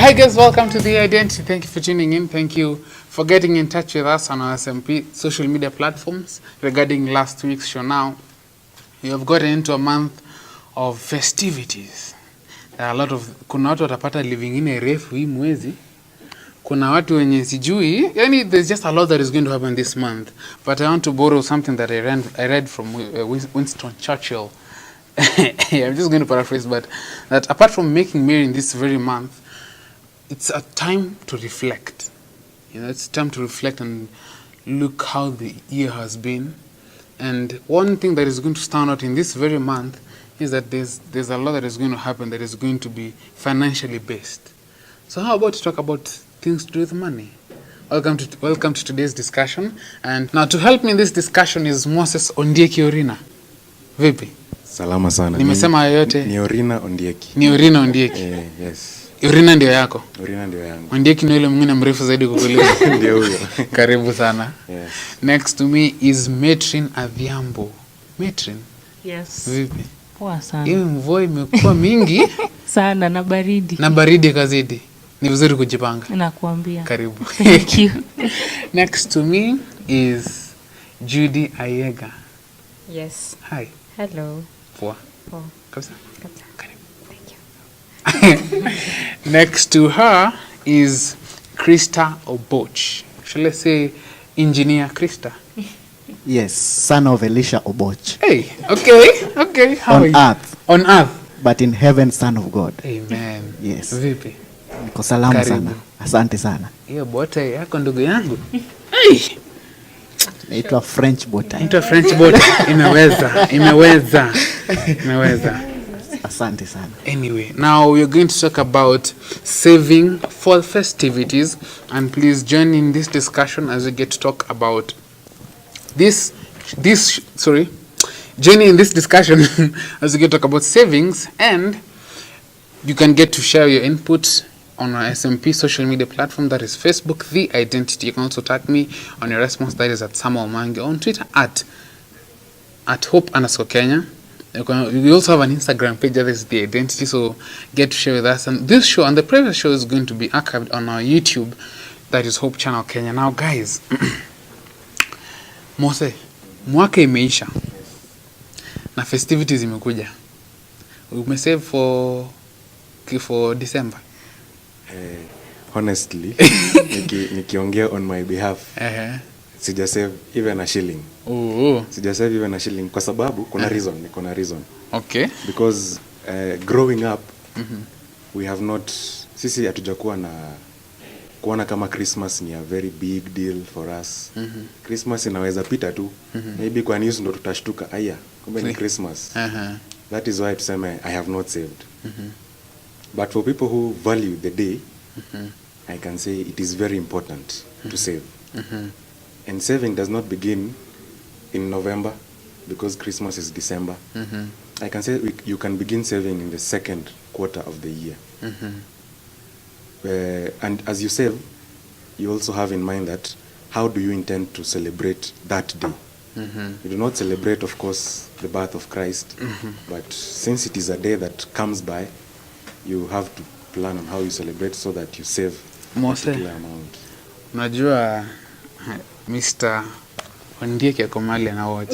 Hi guys, welcome to The Identity. Thank you for tuning in. Thank you for getting in touch with us on our SMP social media platforms regarding last week's show. Now, we have gotten into a month of festivities. There are a lot of, kuna watu watapata living in a refu hii mwezi. Kuna watu wenye sijui, yani there's just a lot that is going to happen this month. But I want to borrow something that I read from Winston Churchill. I'm just going to paraphrase, but that apart from making merry in this very month, it's a time to reflect. You know, it's time to reflect and look how the year has been. And one thing that is going to stand out in this very month is that there's a lot that is going to happen that is going to be financially based. So how about to talk about things to do with money? Welcome to today's discussion. And now to help me in this discussion is Moses Ondieki Orina. Vipi? Salama sana. Nimesema yote. Ni Orina Ondieki. Ni Orina Ondieki. Yes. Orina ndio yako? Orina ndio yangu. Ondieki ni yule mwingine mrefu zaidi kukuliko. Ndio huyo. Karibu sana. Yes. Next to me is Matrin Adhiambo. Matrin? Yes. Vipi? Poa sana. Hii mvua imekuwa mingi Sana na baridi. na baridi kazidi. Ni vizuri kujipanga. Nakuambia. Karibu. Thank you. Next to me is Judy Ayega. Yes. Hi. Hello. Poa. Poa. Kabisa. Kabisa. Karibu. Thank you. Next to her is Krista Oboch. Shall I say Engineer Krista? Yes, son of Elisha Oboch. Hey, okay. How are On you? earth, On earth. but in heaven, son of God. Amen. Yes. Vipi? Niko salama Karibu. sana. Asante sana. Hiyo bote yako ndugu yangu. Hey, Naitwa French bota. into French bote. Imeweza. Asante sana. Anyway, now we're going to talk about saving for festivities, and please join in this discussion as we get to talk about join in this discussion as we get to talk about savings, and you can get to share your input on our SMP social media platform, that is Facebook, The Identity. You can also tag me on your response, that is at Samuel Mange, on Twitter at Hope_Kenya. We also have an Instagram page, that is The Identity, so get to share with us. And this show and the previous show is going to be archived on our YouTube, that is Hope Channel Kenya. Now guys, Mose, mwaka imeisha na festivities imekuja. Umesave for December? Honestly, nikiongea on my behalf, sija save even a shilling. Sija save even a shilling kwa sababu kuna reason. Okay. Because growing up, we have not, sisi hatujakuwa na kuona kama Christmas ni a very big deal for us. Christmas inaweza pita tu. Maybe kwa news ndo tutashtuka, aya, kumbe ni Christmas. That is why tuseme I have not saved. But for people who value the day, I can say it is very important to save. And saving does not begin in November, because Christmas is December. I can say you can begin saving in the second quarter of the year. And as you save, you also have in mind that how do you intend to celebrate that day? You do not celebrate, of course, the birth of Christ, but since it is a day that comes by, you have to plan on how you celebrate so that you save a particular amount. Unajua Mr. Ondieki ako mahali na watch.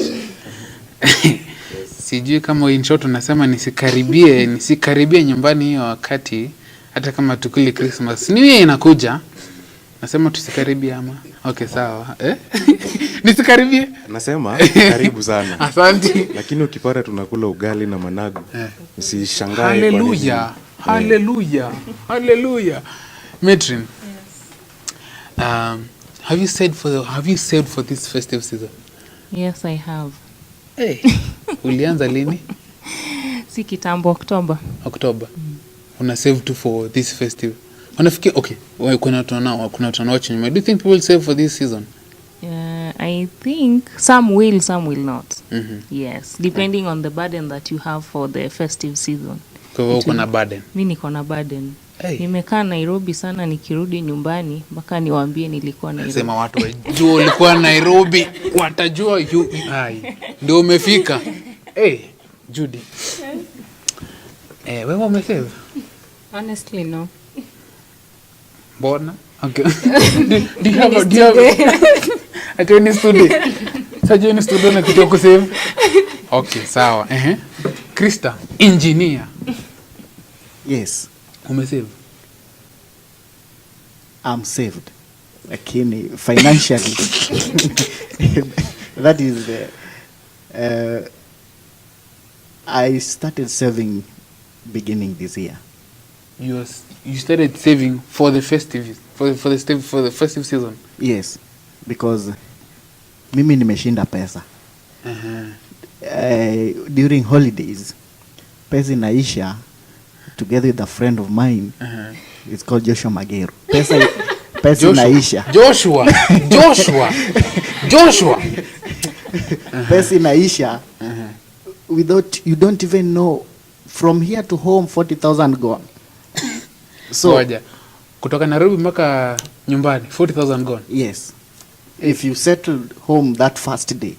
Sijui kama in short unasema nisikaribie nyumbani hiyo wakati, hata kama tukuli Christmas. New Year inakuja. Nasema tusikaribie ama? Okay, sawa. Nisikaribie? Nasema karibu sana. Asante. Lakini ukipata tunakula ugali na managu, usishangae kwa nini. Hallelujah. Matrin. Yes. Have you saved for this festive season? Yes, I have. Hey. Ulianza lini? Si kitambo, October. Una save to for this festive. Unafikiri okay, kuna watu watching. Do you think people will save for this season? I think some will not. Yes, depending on the burden that you have for the festive season. Kwa hivyo uko na burden? Mimi niko na burden. Hey. Nimekaa Nairobi sana, nikirudi nyumbani mpaka niwaambie nilikuwa Nairobi. Sema watu wajua ulikuwa Nairobi, watajua ndio umefika. Hey, Judy. Wewe umesave? Honestly, no. Mbona? Okay. Do you have ati wewe ni student? Sasa ni student na kitu ya kusave. Okay, sawa. Krista, engineer. Yes, Umesave? I'm saved. Lakini financially, that is, I started saving beginning this year. You started saving for the festive festive season. Yes, because mimi nimeshinda pesa. During holidays, pesa inaisha, together with a friend of mine, it's called Joshua Mageru. Pesa inaisha. Joshua. Pesa inaisha, you don't even know, from here to home 40,000 gone. So Ngoja. Kutoka Nairobi mpaka nyumbani 40,000 gone. yes, if you settled home that first day,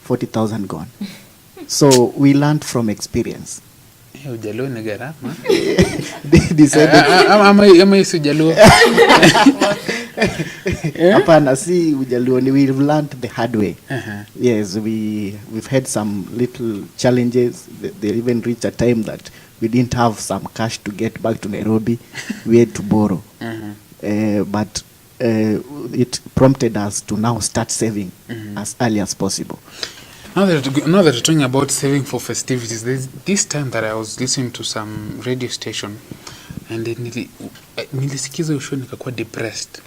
40,000 gone. So we learned from experience. Ujaluo ni gharama. They said Ama isi ujaluo. hapana, si ujaluoni, we've learned the hard way. Yes, we've had some little challenges. They even reached a time that we didn't have some cash to get back to Nairobi. We had to borrow. But it prompted us to now start saving as early as possible. Now that we're talking about saving for festivities, there's this time that I was listening to some radio station and nilisikiza usho nikakuwa depressed.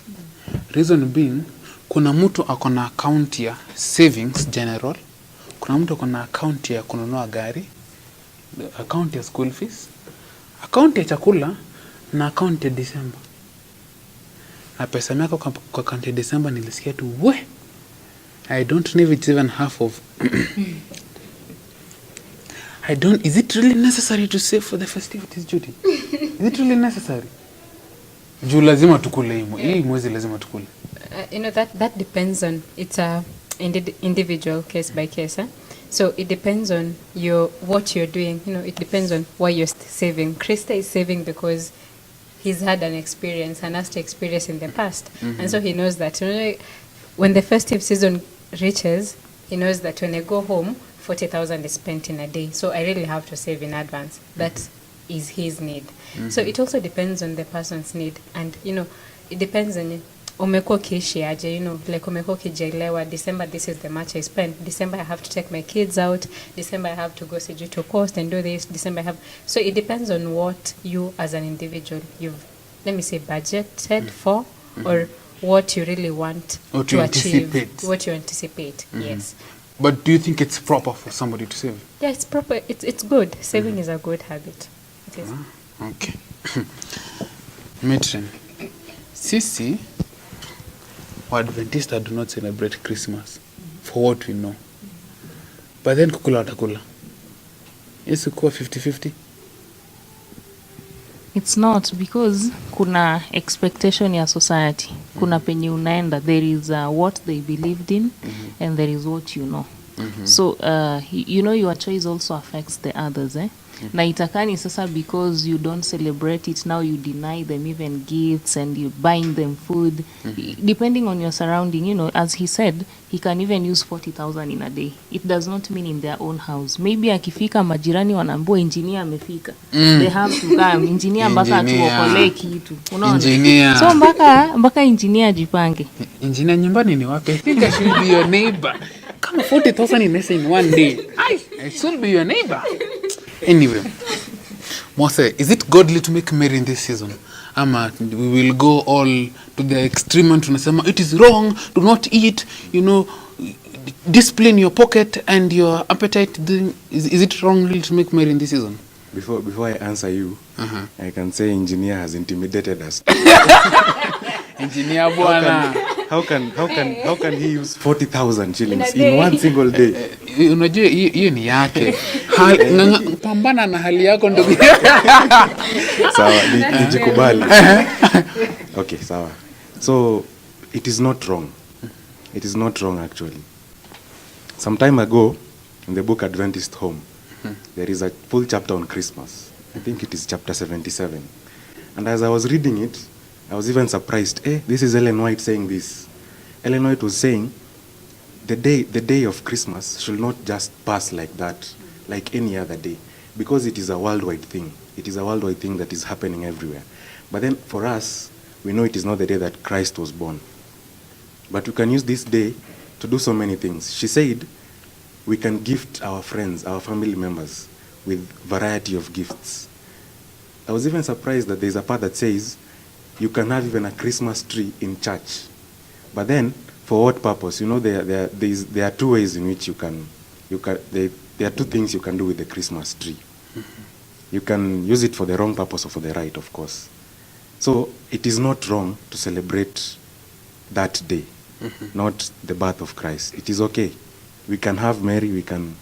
Reason being, kuna mtu akona account ya savings general, kuna mtu akona account ya kununua gari, account ya school fees, account ya chakula na account ya December. Na pesa yako kwa account ya December nilisikia tu I don't know if it's even half of is it really necessary to save for the festivities, Judy? Is it really necessary? Juu lazima tukule hii mwezi lazima tukule. That depends on, it's a individual case by case. So it depends on what you're doing. It depends on why you're saving. Krista is saving because he's had an experience, an nasty experience in the past. And so he knows that when the festive season reaches, he knows that when I go home, 40,000 is spent in a day. So I really have to save in advance. That is his need. So it also depends on the person's need. And, it depends on umekuwa ukiishi aje, like umekuwa ukijielewa, December this is the much I spend, December I have to take my kids out, December I have to go see to coast and do this, December I have, so it depends on what you as an individual you've, let me say, budgeted for, or what you really want to achieve, what you anticipate. Yes. But do you think it's proper for somebody to save? Yeah, it's proper. It's good. Saving is a good habit. It is. Okay. Matron, sisi Adventista do not celebrate Christmas for what we know. But then kukula watakula. Yesu kuwa 50-50? It's not, because kuna expectation ya society. Kuna penye unaenda, there is what they believed in, and there is what you know. So your choice also affects the others, na itakani sasa, because you don't celebrate it, now you deny them even gifts and you buying them food, depending on your surrounding. As he said, he can even use 40,000 in a day. It does not mean in their own house. Maybe akifika majirani wanaambia engineer amefika, they have to come engineer mpaka atuokolee kitu, unaona. So mpaka engineer jipange. Engineer nyumbani ni wapi? I think I should be your neighbor. Come 40,000 in one day. I should be your neighbor. Anyway, Mose, is it godly to make merry in this season? Ama we will go all to the extreme and tunasema it is wrong, do not eat, discipline your pocket and your appetite. Is it wrong really to make merry in this season? Before I answer you, I can say engineer has intimidated us. Engineer bwana. How can he use 40,000 shillings in one single day? Unajua hiyo ni yake. Pambana na hali yako ndugu. Sawa, nijikubali. Okay, sawa. So it is not wrong. It is not wrong actually. Some time ago in the book Adventist Home, there is a full chapter on Christmas. I think it is chapter 77. And as I was reading it, I was even surprised. This is Ellen White saying this. Ellen White was saying the day of Christmas should not just pass like that, like any other day, because it is a worldwide thing. It is a worldwide thing that is happening everywhere. But then for us, we know it is not the day that Christ was born. But we can use this day to do so many things. She said we can gift our friends, our family members, with variety of gifts. I was even surprised that there's a part that says you can have even a Christmas tree in church. But then, for what purpose? You know, there are two ways in which there are two things you can do with the Christmas tree. You can use it for the wrong purpose or for the right, of course. So it is not wrong to celebrate that day, not the birth of Christ. It is okay. We can have Mary, we can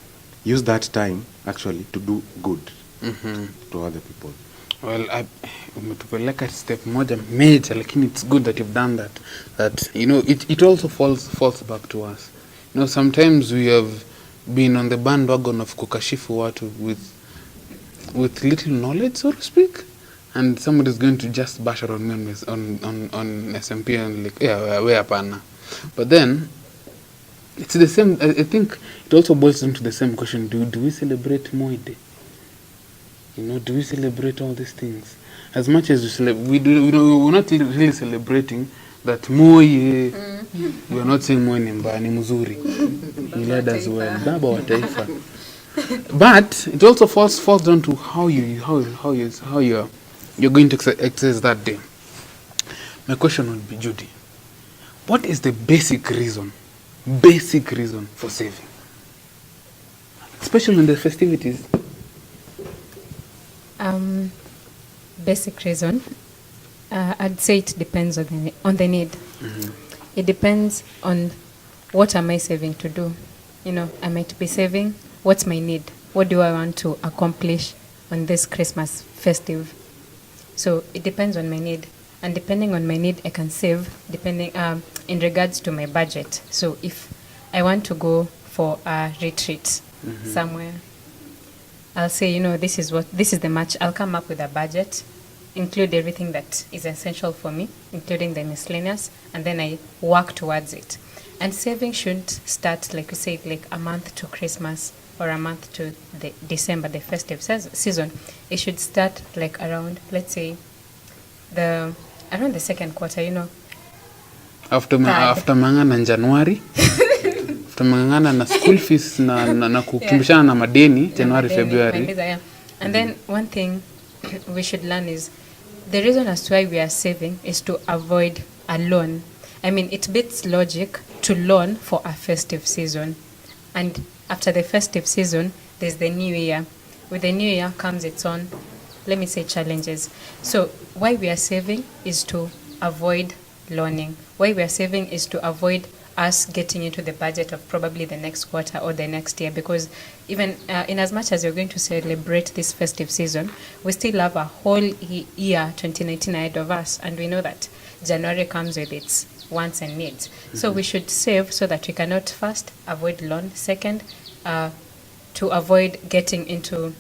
use that time actually to do good to other people. Well, umetupeleka step moja major, lakini it's good that you've done that. That, you know, it also falls back to us. You know, sometimes we have been on the bandwagon of kukashifu watu with little knowledge, so to speak, and somebody is going to just bash around me on SMP and like, yeah, we hapana. But then it's the same. I think it also boils down to the same question: Do we celebrate Moi Day? You know, do we celebrate all these things? As much as we celebrate, we're not really celebrating that Moi. We're not saying Moi ni mbaya, ni mzuri. He led us well, baba wa taifa. But it also falls down to how you're going to exercise that day. My question would be, Judy, what is the basic reason for saving, especially in the festivities? Basic reason, I'd say it depends on the need. It depends on what am I saving to do. You know, I might be saving, what's my need? What do I want to accomplish on this Christmas festive? So it depends on my need. And depending on my need, I can save depending in regards to my budget. So if I want to go for a retreat somewhere, I'll say, you know, this is the match. I'll come up with a budget, include everything that is essential for me, including the miscellaneous, and then I work towards it. And saving shouldn't start, like we said, like a month to Christmas or a month to the December, the festive season. It should start like around, let's say, around the second quarter, you know. After mangana in January, after mangana na school fees na kukimbishana na madeni, January, February. And then one thing we should learn is the reason as to why we are saving is to avoid a loan. I mean, it beats logic to loan for a festive season. And after the festive season, there's the new year. With the new year comes its own, let me say, challenges. So why we are saving is to avoid loaning. Why we are saving is to avoid us getting into the budget of probably the next quarter or the next year, because even in as much as you're going to celebrate this festive season, we still have a whole year 2019 ahead of us, and we know that January comes with its wants and needs. So we should save so that we cannot first avoid loan, second to avoid getting into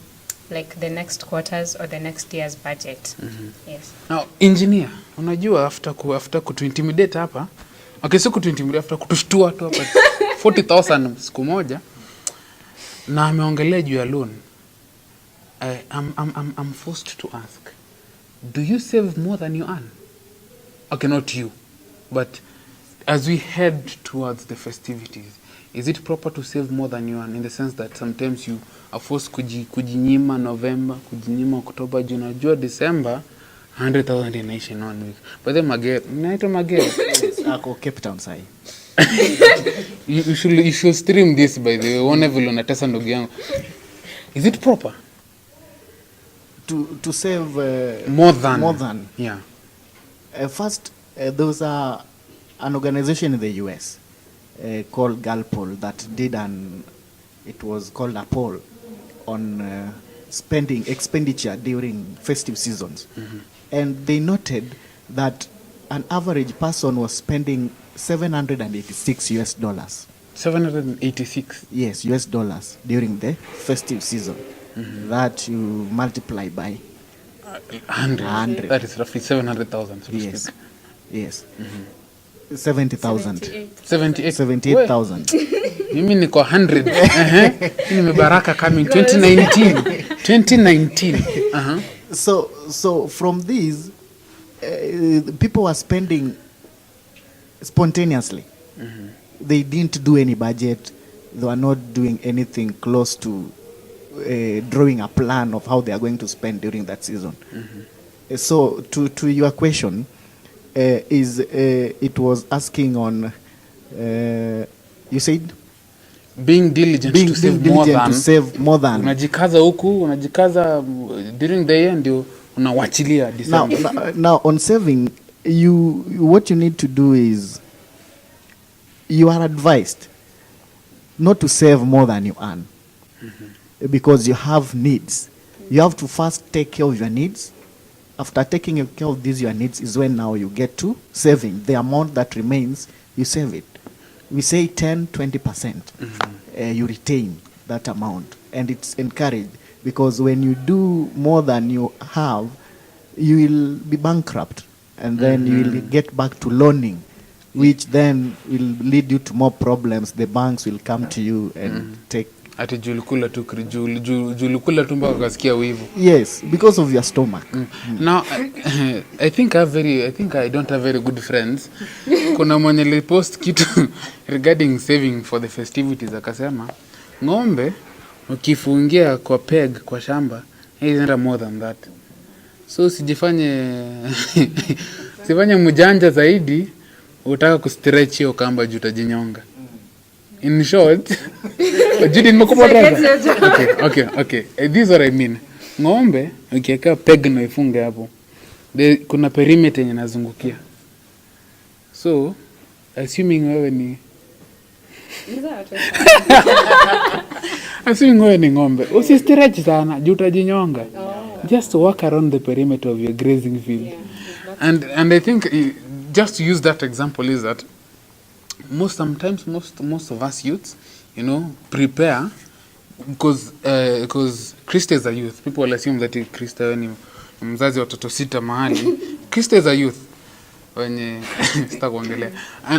like the next quarters or the next year's budget. Yes. Now, engineer, unajua after kutuintimidate hapa, okay, so kutuintimidate after kutushtua tu hapa 40,000 siku moja na ameongelea juu ya loan. I'm forced to ask, do you save more than you earn? Okay, not you, but as we head towards the festivities, is it proper to save more than you earn, in the sense that sometimes you are forced kujinyima November, kujinyima October, unajua December 100,000 inaishi in 1 week. But then naitwa Magere. Ako Cape Town sai. You should stream this, by the way. One vile unatesa ndugu yangu. Is it proper to save more than? Yeah. First, there was an organization in the US called Galpol that did it was called a poll on expenditure during festive seasons. And they noted that an average person was spending $786. 786? Yes, US dollars during the festive season. That you multiply by 100. 100. That is roughly 700,000, so to Yes. speak. Yes. 70,000. 78. 78,000. Mimi niko 100. Hii ni Baraka coming 2019. 2019. So from these, people were spending spontaneously. They didn't do any budget. They were not doing anything close to drawing a plan of how they are going to spend during that season. So to your question, it was asking on, you said? Being diligent to save diligent more than. to save more than. Unajikaza huku, unajikaza during the year ndio unawachilia Now, December. now on saving, what you need to do is, you are advised not to save more than you earn, because you have needs. You have to first take care of your needs. After taking care of these your needs is when now you get to saving. The amount that remains, you save it. We say 10-20%. You retain that amount, and it's encouraged, because when you do more than you have, you will be bankrupt, and then you will get back to loaning, which then will lead you to more problems. The banks will come to you and take. Ati julikula tu julikula tu mpaka kasikia wivu. Yes, because of your stomach. Now, I think I don't have very good friends. Kuna mwenye lipost kitu regarding saving for the festivities, akasema ng'ombe ukifungia kwa peg kwa shamba isn't more than that. So sifanye mjanja zaidi, utaka kustretch hiyo kamba juu utajinyonga. In short, Judy nimekupa driver. Okay. This is what I mean. Ng'ombe ukiweka peg na ifunge hapo, kuna perimeter yenye nazungukia. So, assuming wewe ni ng'ombe, usistretch sana juu utajinyonga. Just walk around the perimeter of your grazing field. And I think just to use that example is that most of us youths, prepare because Krista is a youth. People will assume that Krista ni mzazi wa watoto 6 mahali. Krista is a youth. And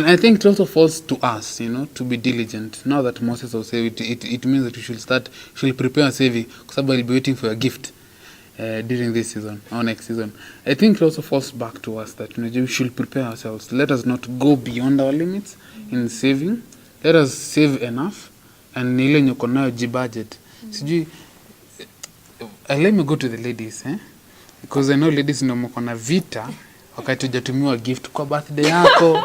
I think it also falls to us, to be diligent. Now that Moses will say it means that you should prepare saving, because somebody will be waiting for a gift during this season or next season. I think it also falls back to us that we should prepare ourselves. Let us not go beyond our limits in saving. Let us save enough, and ile nyoko nayo budget. Sijui, let me go to the ladies, because I know ladies ndio mko na vita wakati hujatumiwa gift kwa birthday yako.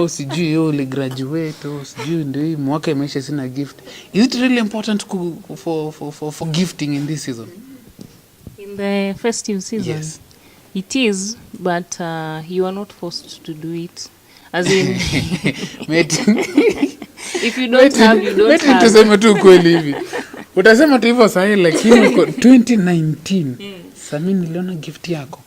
Sijui uli graduate, sijui ndio hii mwaka imeisha sina gift. Is it really important for gifting in this season? In the festive season? Yes. It is, but you are not forced to do it. As in, if you don't have, you don't have. Tuseme tu kweli hivi. Utasema tu hivyo sahi, lakini 2019 Sami niliona gift yako.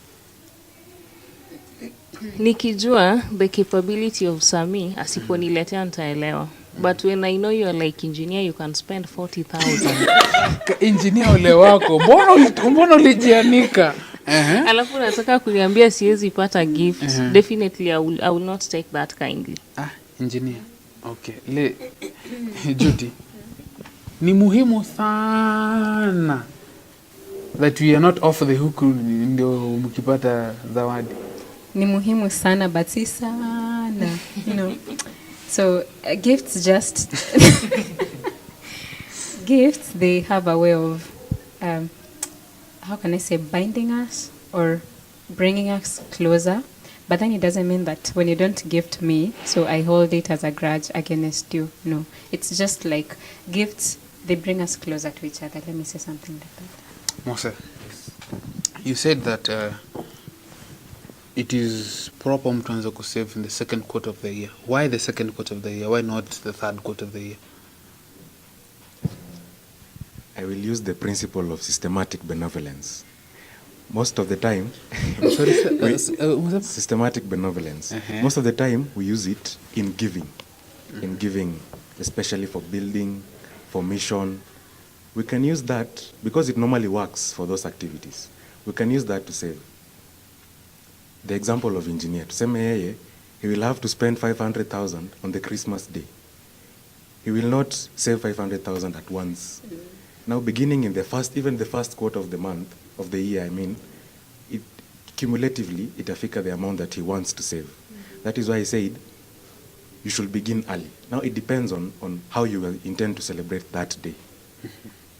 Nikijua the capability of Sami, asiponiletea nitaelewa. But when I know you are like engineer, you can spend 40,000. Engineer ole wako, mbona ulijianika? Alafu nataka kuniambia siwezi pata gift. Definitely I will not take that kindly. Engineer. Okay. Judy. Ni muhimu sana that we are not off the hook ndio mkipata zawadi. Ni muhimu sana, but si sana, So gifts just gifts, they have a way of how can I say, binding us or bringing us closer. But then it doesn't mean that when you don't gift me, so I hold it as a grudge against you. No, it's just like gifts, they bring us closer to each other. Let me say something like that. Mose, you said that it is proper mtu to save in the second quarter of the year. Why the second quarter of the year? Why not the third quarter of the year? I will use the principle of systematic benevolence. Most of the time, systematic benevolence. Most of the time, we use it in giving, especially for building, for mission. We can use that because it normally works for those activities. we can use that to save. The example of engineer, tuseme yeye, he will have to spend 500,000 on the Christmas day. He will not save 500,000 at once. Now, beginning in the first quarter of the month, of the year, it cumulatively, itafika the amount that he wants to save. That is why I said, you should begin early. Now, it depends on how you will intend to celebrate that day.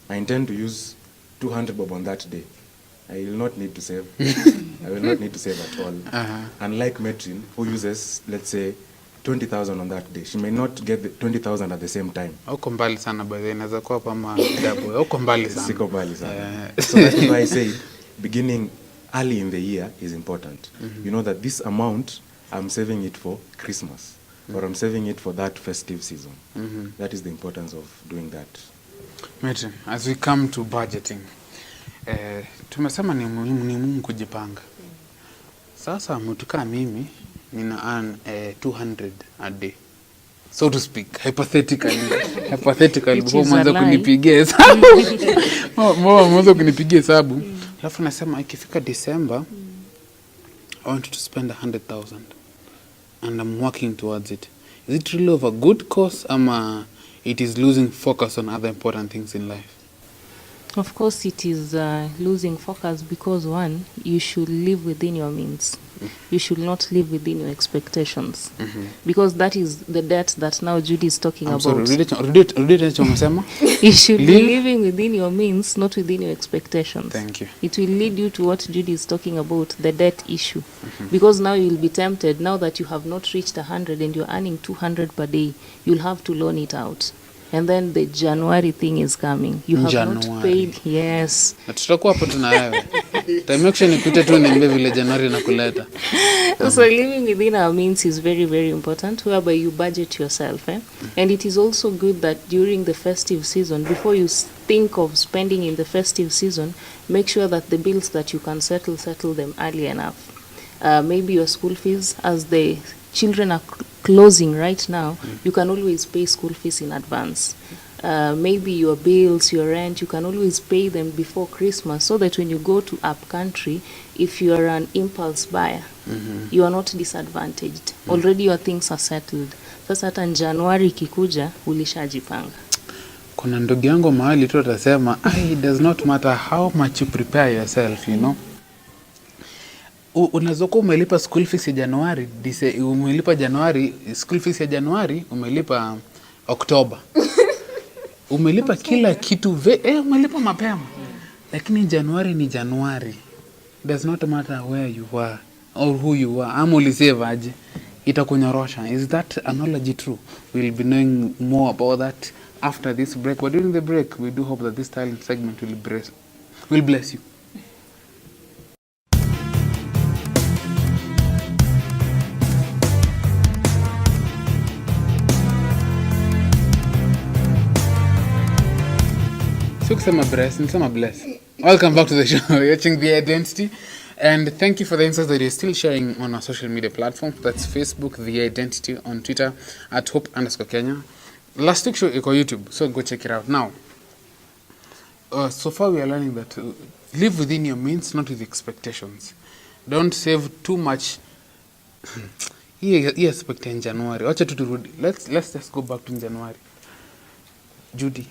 I intend to use 200 bob on that day. I will not need to save. I will not need to save at all. Unlike Metrin, who uses, let's say, 20,000 on that day. She may not get the 20,000 at the same time. Uko mbali sana by the way, inaweza kuwa kama double. Uko mbali sana. Siko mbali sana. So that is why I say beginning early in the year is important. You know that this amount, I'm saving it for Christmas, or I'm saving it for that festive season. That is the importance of doing that. Martin, as we come to budgeting, tumesema ni muhimu kujipanga. Sasa mtu kama mimi nina earn 200 a day, so to speak, hypothetically before mwanzo kunipigia hesabu mwanzo kunipigia hesabu, alafu nasema ikifika December I want to spend 100,000 and I'm working towards it. Is it really of a good cause ama it is losing focus on other important things in life? Of course it is losing focus because one, you should live within your means. You should not live within your expectations. Because that is the debt that now Judy is talking about. Sorry, you should be living within your means, not within your expectations. Thank you. It will lead you to what Judy is talking about, the debt issue. Because now you will be tempted, now that you have not reached 100 and you're earning 200 per day, you'll have to loan it out. And then the January thing is coming. You have not paid. Yes. Tutakuwa hapo tuna wewe. Time action ipite tu niambie vile January nakuleta. So living within our means is very, very important, whereby you budget yourself. And it is also good that during the festive season, before you think of spending in the festive season, make sure that the bills that you can settle them early enough. Maybe your school fees, as the children are closing right now, you can always pay school fees in advance. Maybe your bills, your rent, you can always pay them before Christmas, so that when you go to up country, if you are an impulse buyer, you are not disadvantaged. Already your things are settled. Sasa hata January kikuja ulishajipanga. Kuna ndugu yangu mahali tu atasema, it does not matter how much you prepare yourself, you know. Unaweza kuwa umelipa school fees ya Januari, umelipa Januari, school fees ya Januari, umelipa Oktoba. Umelipa kila kitu, umelipa mapema. Lakini Januari ni Januari. Does not matter where you are or who you are. Ama ulisave aje, itakunyorosha. Is that analogy true? We'll be knowing more about that after this break. But during the break, we do hope that this talent segment will bless you. Welcome back to the show. You're watching The Identity, and thank you for the insights that you're still sharing on our social media platforms. That's Facebook, The Identity, on Twitter at @hope_Kenya. Last week's show is on YouTube, so go check it out. Now, so far we are learning that live within your means, not with expectations. Don't save too much. He expect in January. Let's just go back to January. Judy,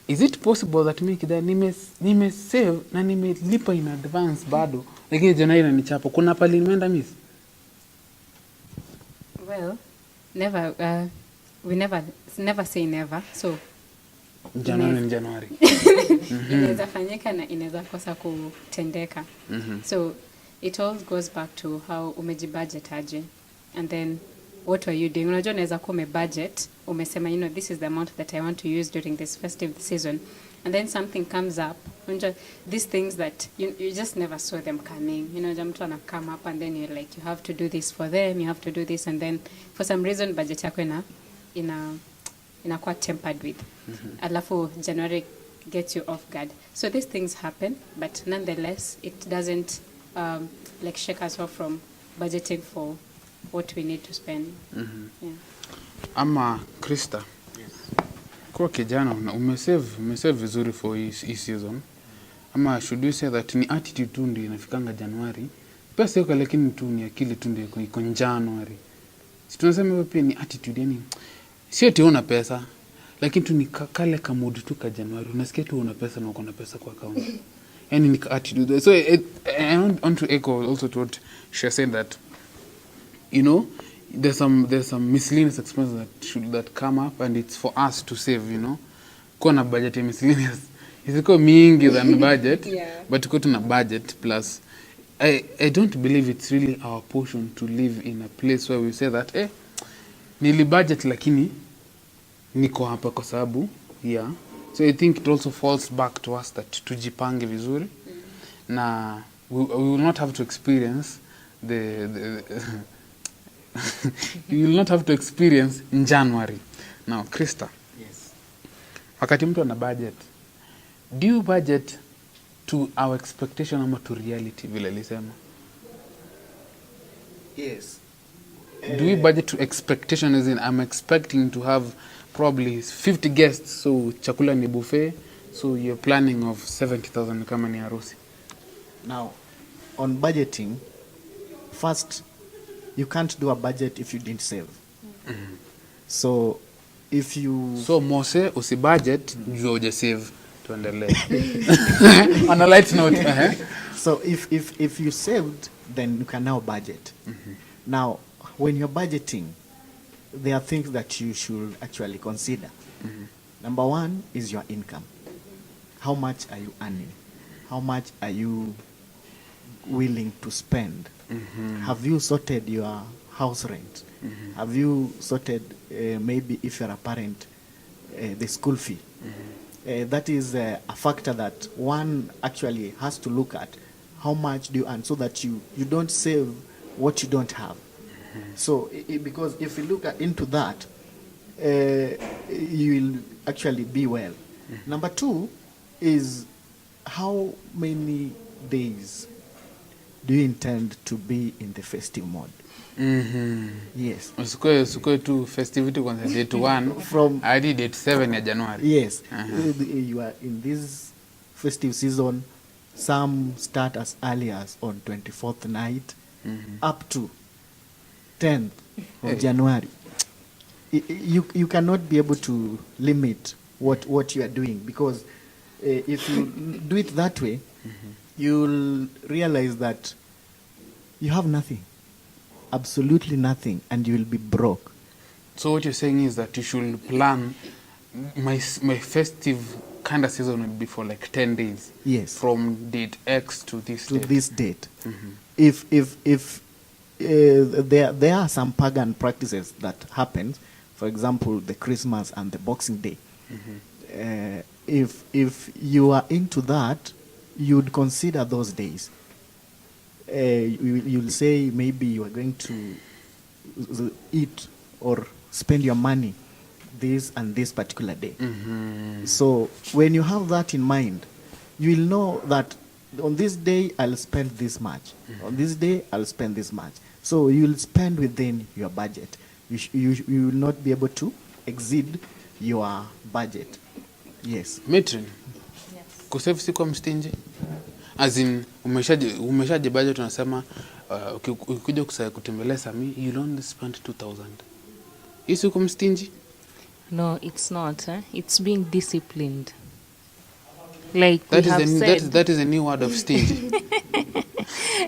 is it possible that nime save na nimelipa in advance bado, lakini Januari inanichapa? Kuna pali nimeenda miss? Well, we never say never. So Januari ni Januari. Inaweza fanyika na inaweza kosa kutendeka. So it all goes back to how umejibudget aje, and then what were you doing? Unajua unaweza kuwa umebudget, umesema this is the amount that I want to use during this festive season, and then something comes up. Unajua these things that you just never saw them coming. Mtu ana come up and then you're like, you have to do this for them, you have to do this, and then for some reason budget yako inakuwa tempered with. Alafu January gets you off guard. So these things happen, but nonetheless it doesn't like shake us off from budgeting for what we need to spend. Yeah. Ama Krista, yes. Kwa kijana umesave vizuri for hii season, ama should we say that ni attitude tu ndio inafikanga Januari, pesa iko lakini tu ni akili tu ndio iko Januari. Si tunasema hivyo pia ni attitude, yani sio eti una pesa lakini tu ni kale kamood tu ka Januari, unasikia tu una pesa na uko na pesa kwa account. Yani ni attitude. So I want to echo also to what she said, that you know there's some miscellaneous expenses that come up, and it's for us to save, you know. Kuwa na budget ya miscellaneous isiko mingi than budget, Yeah. but kuwa tuna budget plus I don't believe it's really our portion to live in a place where we say that nili budget lakini niko hapa kwa sababu yeah. So I think it also falls back to us that tujipange vizuri na we will not have to experience the you will not have to experience in January. Now, Krista. Yes. Wakati mtu ana budget, do you budget to our expectation ama to reality vile alisema? Yes. Do we budget to expectation, as in I'm expecting to have probably 50 guests, so chakula ni buffet, so you're planning of 70,000 kama ni harusi? Now, on budgeting, first, you can't do a budget if you didn't save. So, if you... So Mose, usibudget, juu uje save. Tuendelee. On a light note. So, if you saved, then you can now budget. Now, when you're budgeting, there are things that you should actually consider. Number one is your income. How much are you earning? How much are you willing to spend? Have you sorted your house rent? Have you sorted, maybe if you're a parent, the school fee? That is a factor that one actually has to look at. How much do you earn, so that you don't save what you don't have. So, because if you look into that, you will actually be well. Number two is, how many days do you intend to be in the festive mode? Yes. Usikue tu festivity kwanza date 1 From hadi date 7 ya Januari. Yes. You are in this festive season. Some start as early as on 24th night up to 10th of January. You cannot be able to limit what you are doing, because if you do it that way, you'll realize that you have nothing, absolutely nothing, and you will be broke. So what you're saying is that you should plan my festive kind of season would be for like 10 days. Yes. From date X to this date. This date. If there are some pagan practices that happen, for example, the Christmas and the Boxing Day. If you are into that, you'd consider those days. You'll say maybe you are going to eat or spend your money this and this particular day. So when you have that in mind, you will know that on this day I'll spend this much. On this day I'll spend this much. So you'll spend within your budget. You will not be able to exceed your budget. Yes. Matron. Yes. Kusave si kwa mstinji. As in umeshaje budget, unasema ukikuja kutembelea Sami, you'll only spend 2,000. Isi kwa mstinji? No, it's not. It's being disciplined. Like that is a new word of stingy.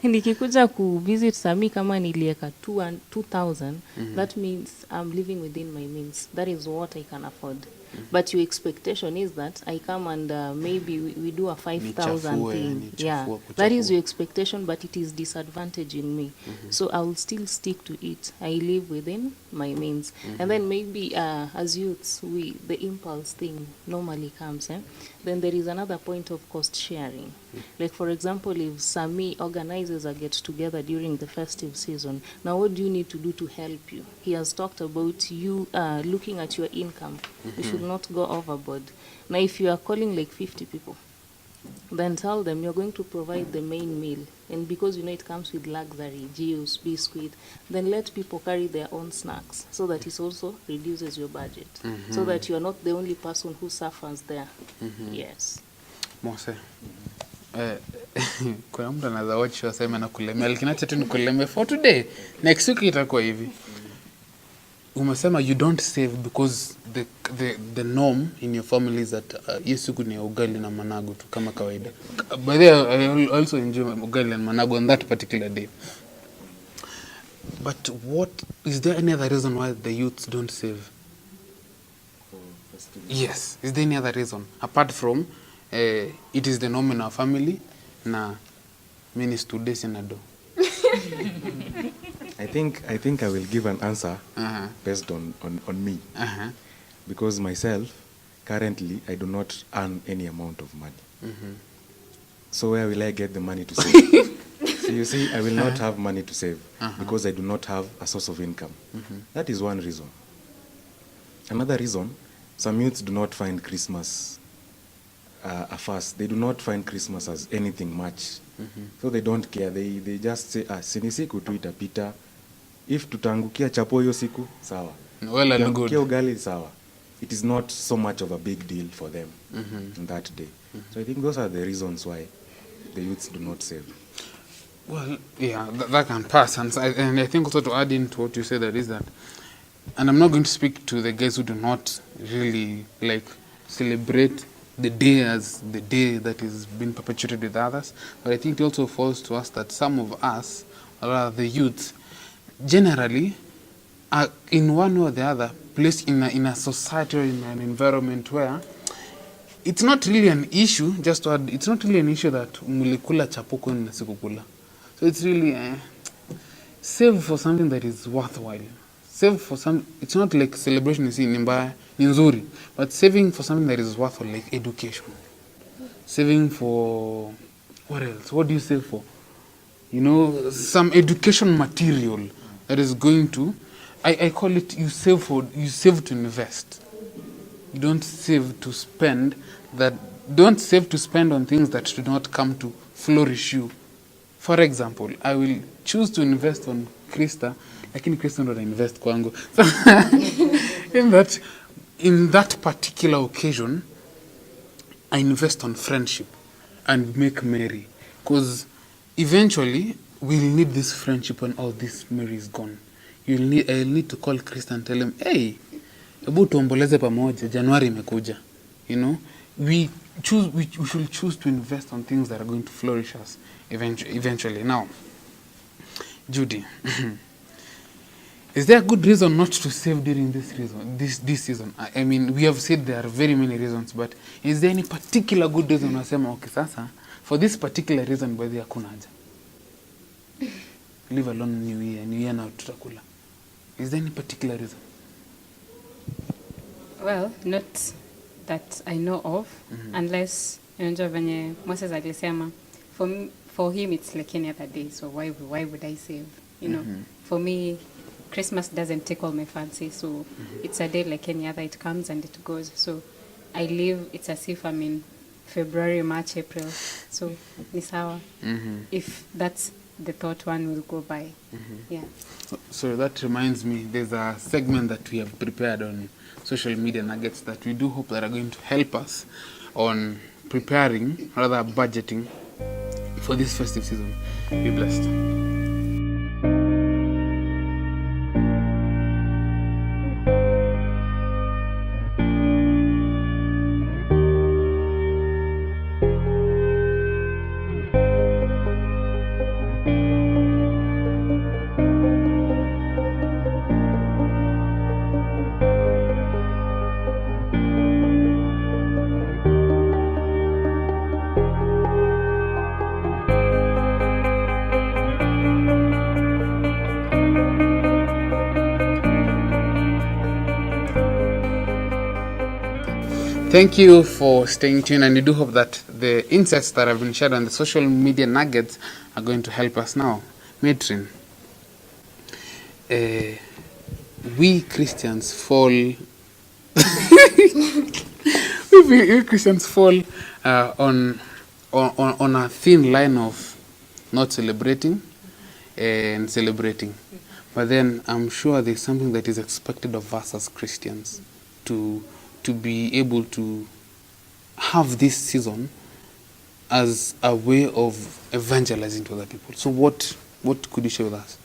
Nikikuja kuvisit Sami kama nilieka 2,000, that means I'm living within my means. That is what I can afford. But your expectation is that I come and maybe we do a 5,000 thing. Yeah, that is your expectation, but it is disadvantaging me. So I will still stick to it. I live within my means. And then maybe as youths, the impulse thing normally comes. Then there is another point of cost sharing. Like for example, if Sami organizes a get together during the festive season, now what do you need to do to help you? He has talked about you looking at your income. You should not go overboard. Now if you are calling like 50 people, then tell them you're going to provide the main meal. And because you know it comes with luxury, juice, biscuit, then let people carry their own snacks, so that it also reduces your budget. So that you are not the only person who suffers there. Yes. Mose. Kuna mtu anaweza watch show aseme na kulemea, lakini acha tu nikulemea for today. Next week itakuwa hivi. Umesema you don't save because the norm in your family is that hiyo siku ni ugali na managu tu kama kawaida. By the way, I also enjoy ugali and managu on that particular day. But what is there any other reason why the youths don't save? Yes, is there any other reason apart from it is the norm in our family na many students in ado? I think I will give an answer based on me. Because myself, currently, I do not earn any amount of money. So where will I get the money to save? So you see, I will not have money to save because I do not have a source of income. That is one reason. Another reason, some youths do not find Christmas a fuss. They do not find Christmas as anything much. So they don't care. They just say, sini siku tu itapita. If tutaangukia chapo hiyo siku, sawa. Well and good. Ugali, sawa. It is not so much of a big deal for them on that day. So I think those are the reasons why the youths do not save. Well, yeah, that can pass. And I think also to add into what you said, that is that, and I'm not going to speak to the guys who do not really like celebrate the day as the day that is being perpetuated with others, but I think it also falls to us that some of us, or rather the youth, generally are in one way or the other placed in a society or in an environment where it's not really an issue, just to add, it's not really an issue that mulikula chapoko na sikukula. So it's really save for something that is worthwhile. Save for some, it's not like celebration is in mbaya, ni nzuri, but saving for something that is worthwhile, like education. Saving for, what else? What do you save for? You know, some education material that is going to, I call it, you save to invest. You don't save to spend don't save to spend on things that do not come to flourish you. For example, I will choose to invest on Krista, lakini Krista ndo invest kwangu. In that particular occasion, I invest on friendship and make merry, because eventually we'll need this friendship when all this merry is gone. I'll need to call Krista and tell him, hey, hebu tuomboleze pamoja, January imekuja. You know, we should choose to invest on things that are going to flourish us eventually. Now, Judy, is there a good reason not to save during this season? I mean, we have said there are very many reasons, but is there any particular good reason unasema okay sasa for this particular reason by the hakuna haja? Leave alone New Year na tutakula. Is there any particular reason? Well, not that I know of, unless unajua venye Moses alisema for him it's like any other day, so why would I save? You know, for me Christmas doesn't take all my fancy, so it's a day like any other. It comes and it goes. So I live, it's as if I'm in February, March, April. So ni sawa. If that's the thought, one will go by. Yeah. So that reminds me, there's a segment that we have prepared on social media nuggets that we do hope that are going to help us on preparing, rather budgeting for this festive season. Be blessed. Thank you for staying tuned, and we do hope that the insights that have been shared on the social media nuggets are going to help us now. Matron, we Christians fall we Christians fall on a thin line of not celebrating and celebrating. But then I'm sure there's something that is expected of us as Christians to be able to have this season as a way of evangelizing to other people. So what could you share with us?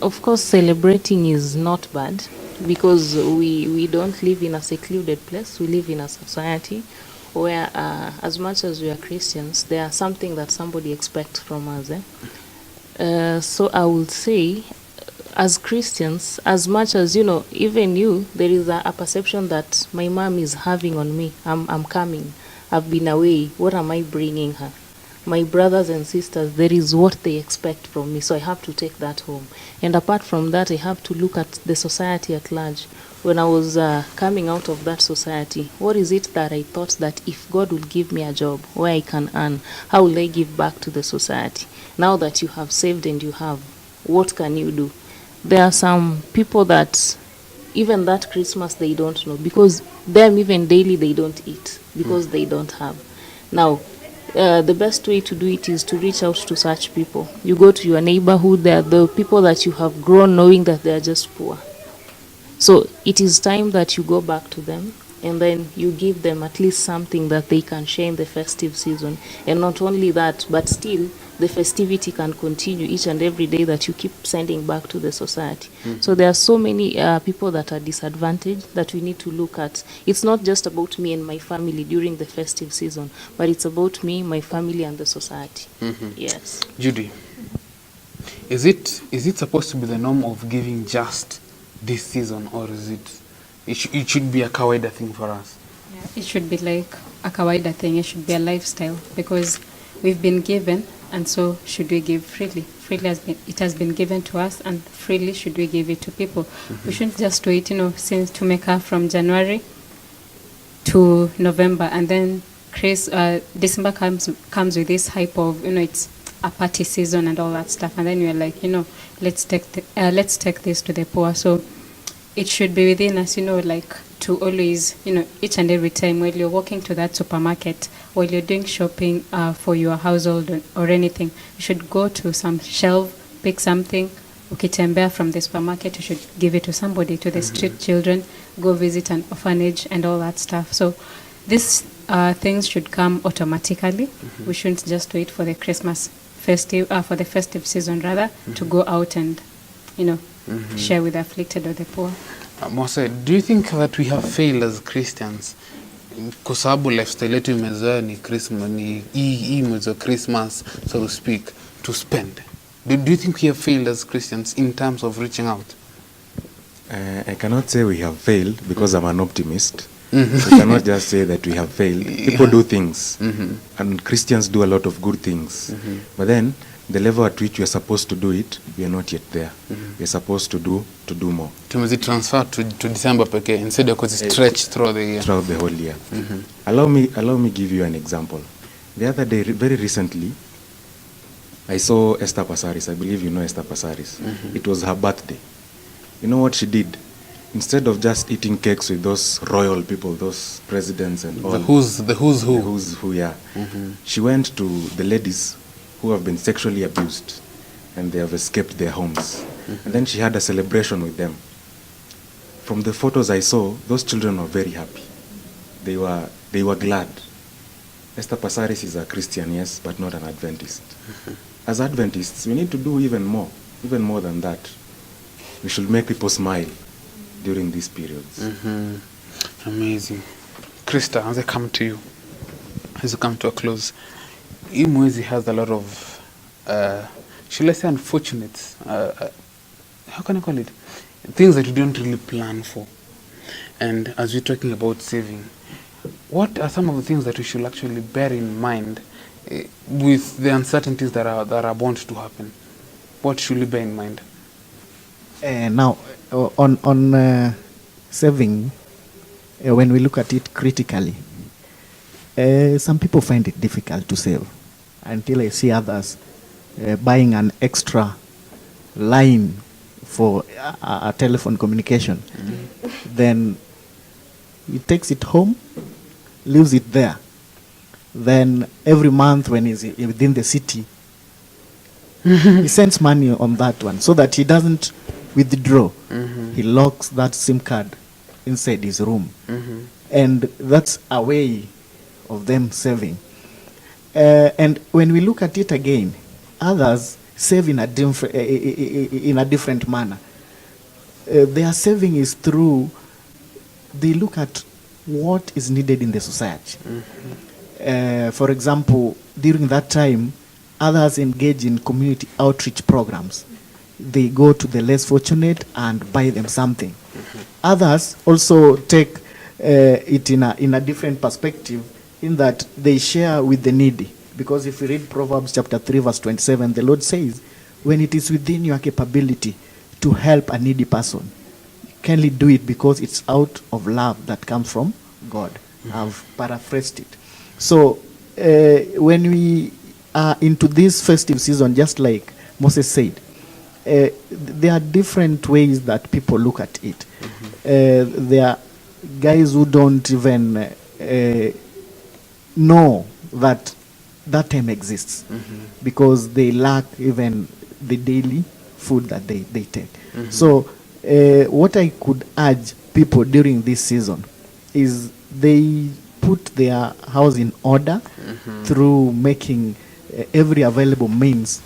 Of course, celebrating is not bad because we don't live in a secluded place. We live in a society where, as much as we are Christians, there are something that somebody expects from us. So I would say, as Christians, as much as, even you, there is a perception that my mom is having on me. I'm coming. I've been away. What am I bringing her? My brothers and sisters, there is what they expect from me, so I have to take that home. And apart from that, I have to look at the society at large. When I was coming out of that society, what is it that I thought that if God will give me a job where I can earn, how will I give back to the society? Now that you have saved and you have, what can you do? There are some people that even that Christmas they don't know, because them even daily they don't eat because they don't have. Now, the best way to do it is to reach out to such people. You go to your neighborhood, they are the people that you have grown knowing that they are just poor. So it is time that you go back to them and then you give them at least something that they can share in the festive season. And not only that, but still the festivity can continue each and every day that you keep sending back to the society. So there are so many people that are disadvantaged that we need to look at. It's not just about me and my family during the festive season, but it's about me, my family, and the society. Yes. Judy, is it supposed to be the norm of giving just this season, or is it should be a kawaida thing for us? Yeah, it should be like a kawaida thing. It should be a lifestyle because we've been given, and so should we give freely. It has been given to us, and freely should we give it to people. We shouldn't just wait, since to make up from January to November, and then December comes with this hype of it's a party season and all that stuff, and then you're like, let's take this to the poor. So it should be within us, like to always, each and every time while you're walking to that supermarket, while you're doing shopping for your household or anything, you should go to some shelf, pick something. Ukitembea from the supermarket, you should give it to somebody, to the street children, go visit an orphanage and all that stuff. So these things should come automatically. We shouldn't just wait for the for the festive season rather, to go out and, share with the afflicted or the poor. Mose, do you think that we have failed as Christians? Kwa sababu lifestyle yetu imezoea ni Christmas, ni hii mwezi wa Christmas, so to speak, to spend. Do you think we have failed as Christians in terms of reaching out? I cannot say we have failed because I'm an optimist. We cannot just say that we have failed. People do things, and Christians do a lot of good things. But then, the level at which we are supposed to do it, we are not yet there. We are supposed to do more. Tumezi transfer to December peke instead of stretch through the year. Throughout the whole year. Allow me give you an example. The other day, very recently, I saw Esther Passaris. I believe you know Esther Passaris. It was her birthday. You know what she did? Instead of just eating cakes with those royal people, those presidents and all. The who's who. The who's who, yeah. She went to the ladies who have been sexually abused and they have escaped their homes. And then she had a celebration with them. From the photos I saw, those children were very happy. They were glad. Esther Passaris is a Christian, yes, but not an Adventist. As Adventists, we need to do even more than that. We should make people smile during these periods. Amazing. Krista, as I come to you, as you come to a close, hii mwezi has a lot of, should I say unfortunate, how can I call it? Things that you don't really plan for. And as we're talking about saving, what are some of the things that we should actually bear in mind with the uncertainties that are bound to happen? What should we bear in mind? Now, on saving, when we look at it critically, some people find it difficult to save until I see others buying an extra line for a telephone communication. Then he takes it home, leaves it there. Then every month when he's within the city, he sends money on that one so that he doesn't withdraw. He locks that SIM card inside his room. And that's a way of them saving. And when we look at it again, others save in a different manner. Their saving is through, they look at what is needed in the society. For example, during that time, others engage in community outreach programs. They go to the less fortunate and buy them something. Others also take it in a different perspective, in that they share with the needy. Because if you read Proverbs chapter 3 verse 27, the Lord says, when it is within your capability to help a needy person, you kindly do it, because it's out of love that comes from God. I've paraphrased it. So when we are into this festive season, just like Moses said, there are different ways that people look at it. There are guys who don't even know that that time exists, because they lack even the daily food that they take. So what I could urge people during this season is they put their house in order through making every available means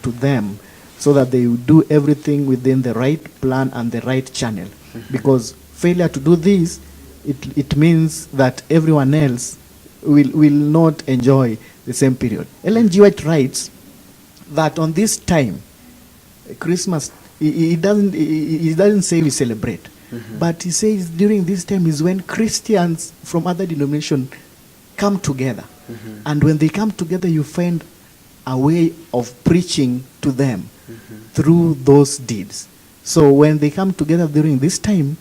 to them, so that they will do everything within the right plan and the right channel. Because failure to do this, it means that everyone else will not enjoy the same period. Ellen G. White writes that on this time, Christmas, he doesn't say we celebrate, but he says during this time is when Christians from other denominations come together. And when they come together, you find a way of preaching to them through those deeds. So when they come together during this time,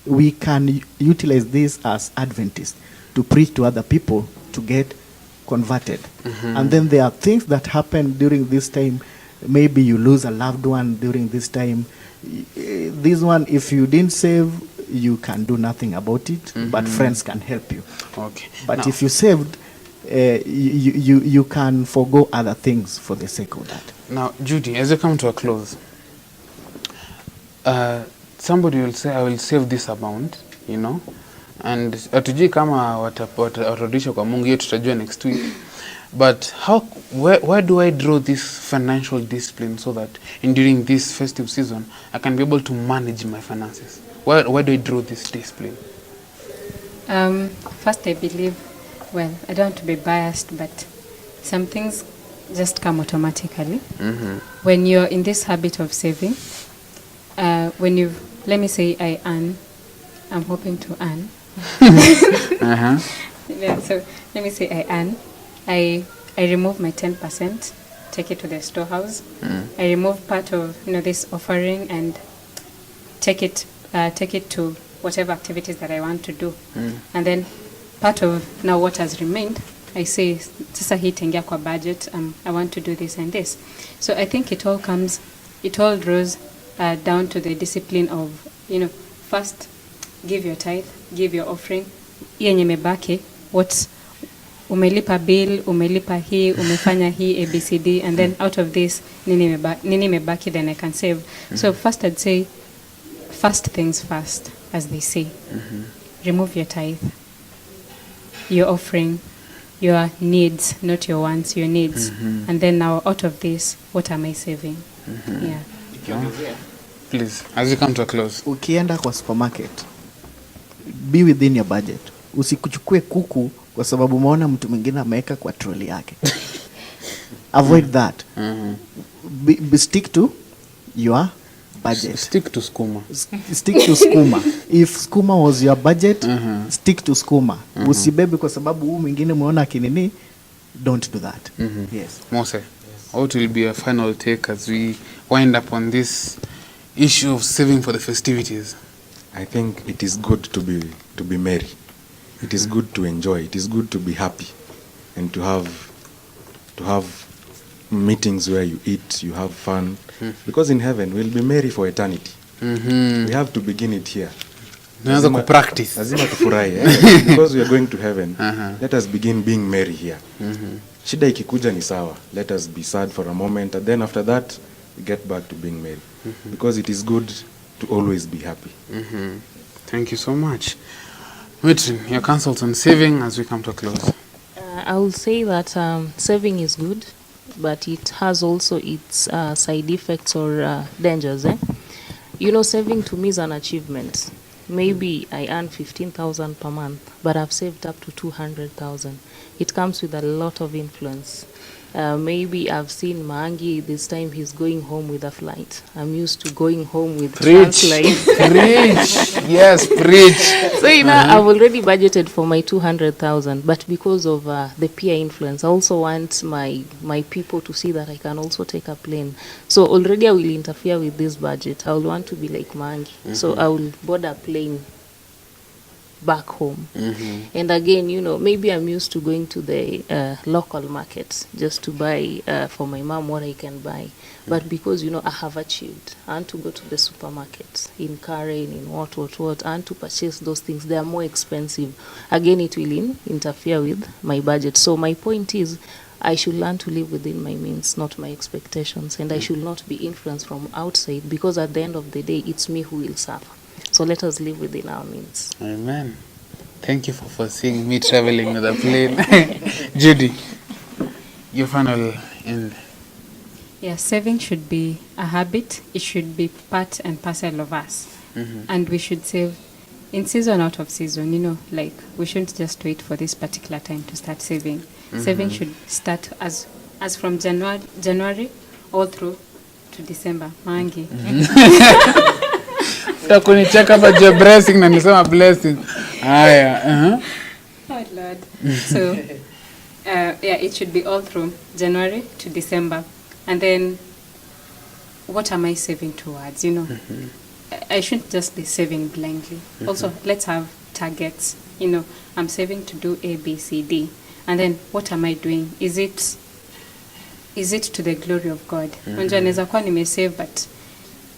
we can utilize this as Adventists to preach to other people to get converted. And then there are things that happen during this time. Maybe you lose a loved one during this time. This one, if you didn't save, you can do nothing about it, but friends can help you. Okay. But Now, if you saved, you can forgo other things for the sake of that. now, Judy, as you come to a close, somebody will say, I will save this amount, you know, and hatujui kama watarudisha kwa Mungu, hiyo tutajua next week. But where do I draw this financial discipline so that during this festive season I can be able to manage my finances? Where do I draw this discipline? First, I believe, well, I don't want to be biased, but some things just come automatically. When you're in this habit of saving, let me say I'm hoping to earn. Yeah, so let me say I earn. I remove my 10%, take it to the storehouse. I remove part of this offering and take it to whatever activities that I want to do. And then part of now what has remained, I say, sasa hii tengia kwa budget. I want to do this and this. So I think it all draws down to the discipline of first give your tithe, give your offering. Yenye mebaki, what umelipa bill, umelipa hii, umefanya hii ABCD, and then out of this nini mebaki, then I can save. So first I'd say, first things first, as they say. Remove your tithe, your offering, your needs, not your wants, your needs. And then now out of this, what am I saving? Yeah. Please, as you come to a close. Ukienda kwa supermarket, be within your budget. Usikuchukue kuku kwa sababu umeona mtu mwingine ameweka kwa trolley yake. Avoid that. Stick to your budget. Stick to skuma. Stick to skuma. If skuma was your budget, stick to skuma. Usibebe kwa sababu huyu mwingine umeona akinini. Don't do that. Yes. Mose, what will be a final take as we wind up on this issue of saving for the festivities? I think it is good to be merry. It is good to enjoy. It is good to be happy, and to have meetings where you eat, you have fun. Because in heaven we'll be merry for eternity. We have to begin it here. Lazima practice. Lazima tufurahi. Because we are going to heaven. Let us begin being merry here. Shida ikikuja ni sawa. Let us be sad for a moment, and then after that we get back to being merry. Because it is good to always be happy. Thank you so much. Mitrin, your counsels on saving as we come to a close. I will say that saving is good, but it has also its side effects or dangers. You know, saving to me is an achievement. Maybe I earn 15,000 per month, but I've saved up to 200,000. It comes with a lot of influence. Maybe I've seen Maangi, this time he's going home with a flight. I'm used to going home with translate. Preach. Yes, preach. So, you know, I've already budgeted for my 200,000, but because of the peer influence, I also want my people to see that I can also take a plane. So already I will interfere with this budget. I will want to be like Maangi. So I will board a plane back home. And again, you know, maybe I'm used to going to the local markets just to buy for my mom what I can buy. But because, you know, I have achieved, I want to go to the supermarkets in Karen, in what, and to purchase those things. They are more expensive. Again, it will interfere with my budget. So my point is, I should learn to live within my means, not my expectations. And I should not be influenced from outside, because at the end of the day, it's me who will suffer. So let us live within our means. Amen. Thank you for foreseeing me traveling with a plane. Judy, your final end. Yeah, saving should be a habit. It should be part and parcel of us. And we should save in season, out of season. You know, like we shouldn't just wait for this particular time to start saving. Saving should start as from January all through to December. Maangi. Kunicheka about your blessing na nisema blessing. Haya. Oh Lord. So yeah, it should be all through January to December. And then what am I saving towards? You know, I shouldn't just be saving blindly. Also, let's have targets. You know, I'm saving to do A, B, C, D. And then what am I doing? Is it to the glory of God? Unajua naweza kuwa nimesave, but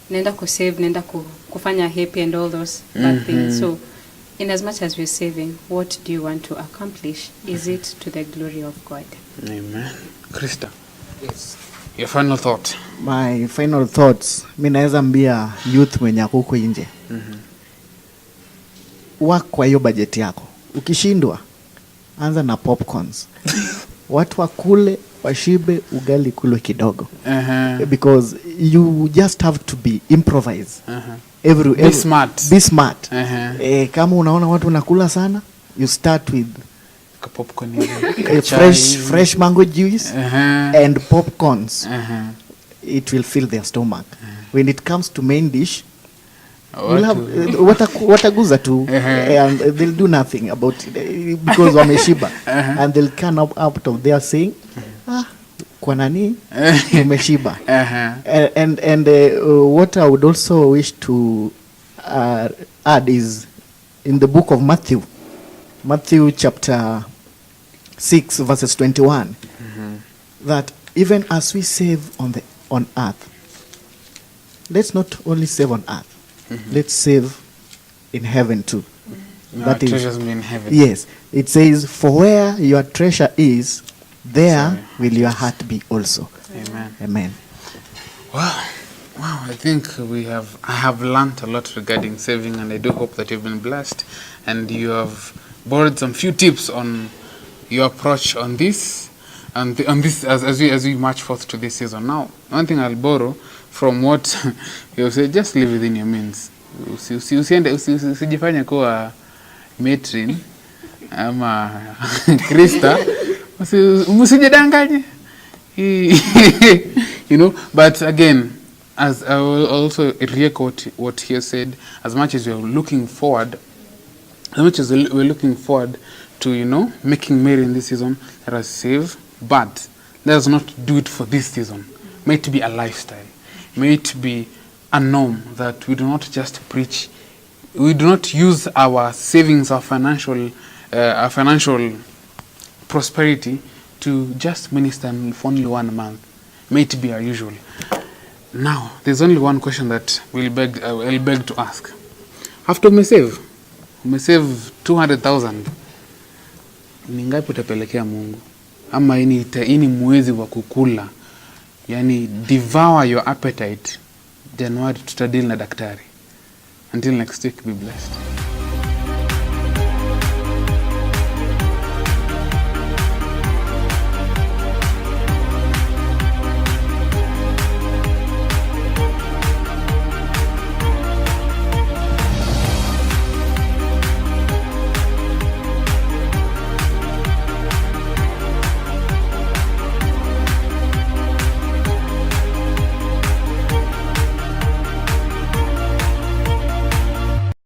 nenda kusave, nenda kufanya happy and all those bad things. So in as much as we're saving, what do you want to accomplish? Is it to the glory of God? Amen. Krista. Yes. Your final thought. My final thoughts, mi naweza mbia youth mwenye akuko nje. Work kwa hiyo budget yako. Ukishindwa, anza na popcorns. Watu wakule, washibe, ugali kulwe kidogo. Because you just have to be improvise. Be smart. Be smart. Kama unaona watu nakula sana, you start with popcorn, fresh mango juice and popcorns. It will fill their stomach. When it comes to main dish, we'll have wataguza tu, and they'll do nothing about it because wameshiba, and they'll come out of there saying, kwa nani umeshiba. And what I would also wish to add is in the book of Matthew chapter 6 verses 21, that even as we save on earth, let's not only save on earth, let's save in heaven too. That treasures be in heaven. Yes, it says, for where your treasure is, there will your heart be also. Amen. Wow, I think I have learned a lot regarding saving, and I do hope that you've been blessed and you have borrowed some few tips on your approach on this, and on this as we march forth to this season. Now, one thing I'll borrow from what you say, just live within your means. Usijifanye kuwa matron ama Krista, usijidanganye. You know, but again, as I will also re-echo what he said, as much as we're looking forward to, you know, making merry in this season, let us save, but let us not do it for this season. May it be a lifestyle. May it be a norm that we do not just preach. We do not use our savings, our financial prosperity to just minister for only 1 month. May it be our usual. Now, there's only one question that I'll beg to ask. After umesave 200,000, ni ngapi utapelekea Mungu? Ama ini mwezi wa kukula, yani devour your appetite. January tutadili na daktari. Until next week, be blessed.